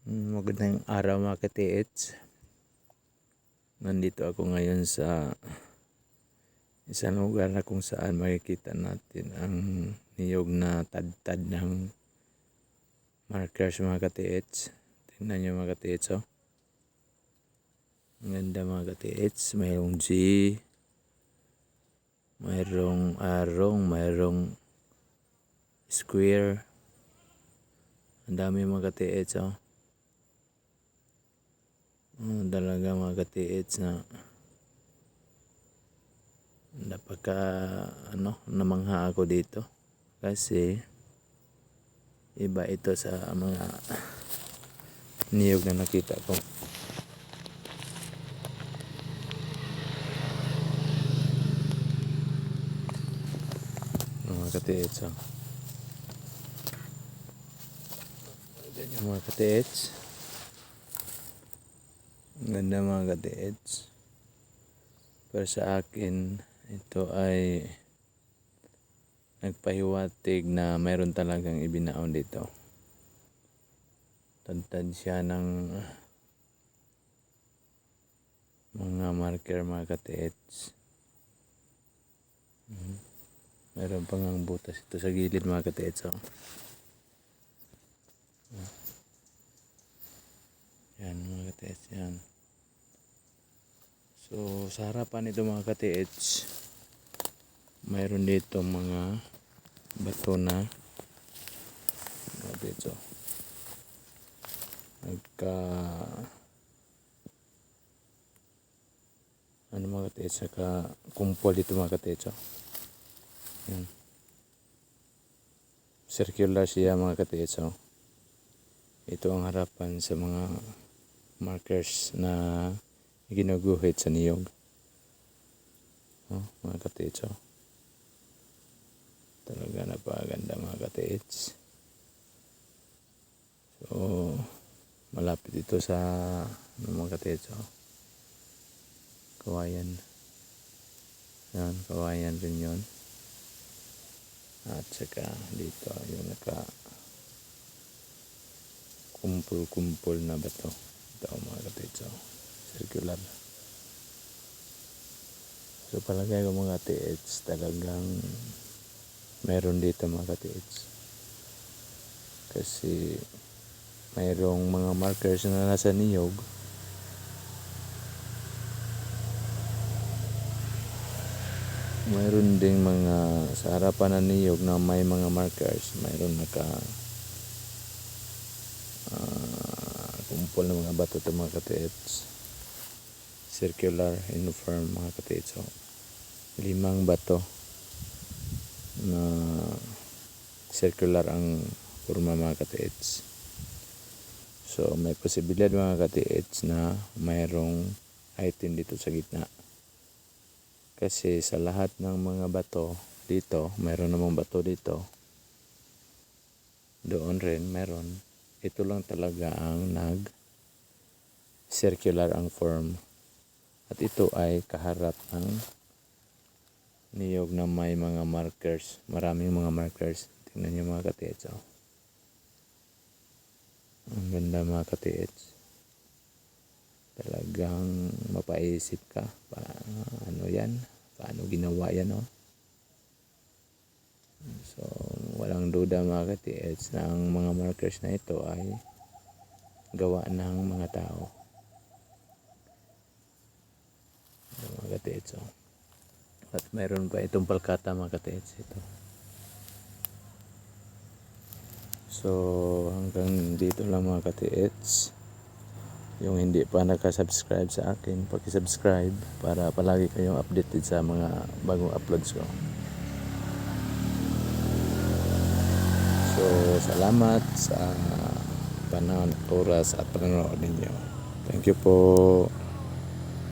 Magandang araw mga ka-TH. Nandito ako ngayon sa isang lugar na kung saan makikita natin ang niyog na tad-tad ng markers mga ka-TH. Tingnan nyo mga ka-TH, oh. Ang ganda mga ka-TH. Mayroong G, mayroong arrow, mayroong square. Ang dami mga ka-TH, oh. Talaga mga ka-TH na napaka namangha ako dito kasi iba ito sa mga niyog na nakita ko. Mga ka-TH, oh. Ganyan mga ka-TH. Ang ganda mga ka-TH. Pero sa akin, ito ay nagpahiwatig na mayroon talagang ibinaon dito. Tad-tad siya ng mga marker mga ka-TH. Mayroon pang ang butas ito sa gilid mga ka-TH, oh. Yan mga ka-TH, yan. So sa harapan nito mga ka-TH, mayroon dito mga bato na dito. Mga ka-TH, saka kumpol dito mga ka-TH, oh. Yan. Circular siya mga ka-TH, oh. Ito ang harapan sa mga markers na ginuguhit sa niyog. Oh, mga ka-TH, oh. Talaga napaganda mga ka-TH. So malapit ito sa mga ka-TH, oh. Kawayan. Yan, kawayan rin yun. At saka dito yung kumpul-kumpul na bato. Ito mga ka-TH, oh. Circular. So palagay ko mga ka-TH, talagang meron dito mga ka-TH. Kasi mayroong mga markers na nasa niyog. Mayroon ding mga sa harapan ng niyog na may mga markers. Mayroon kumpol ng mga bato ito mga ka-TH. Circular uniform mga ka-TH, so 5 bato na circular ang forma mga ka-TH. So may posibilidad mga ka-TH na mayroong item dito sa gitna. Kasi sa lahat ng mga bato dito, mayroon namang bato dito. Doon rin meron. Ito lang talaga ang circular ang form. At ito ay kaharap ng niyog na may mga markers. Maraming mga markers. Tingnan niyo mga ka-TH, oh. Ang ganda mga ka-TH. Talagang mapaisip ka. Ano yan? Paano ginawa yan, oh? So walang duda mga ka-TH na ang mga markers na ito ay gawa ng mga tao. Mga ka-TH, oh. At mayroon pa itong palkata mga ka-TH ito. So hanggang dito lang mga ka-TH. Yung hindi pa nakasubscribe sa akin, paki-subscribe para palagi kayong updated sa mga bagong uploads ko. So salamat sa panahon, oras at panonood ninyo. Thank you po.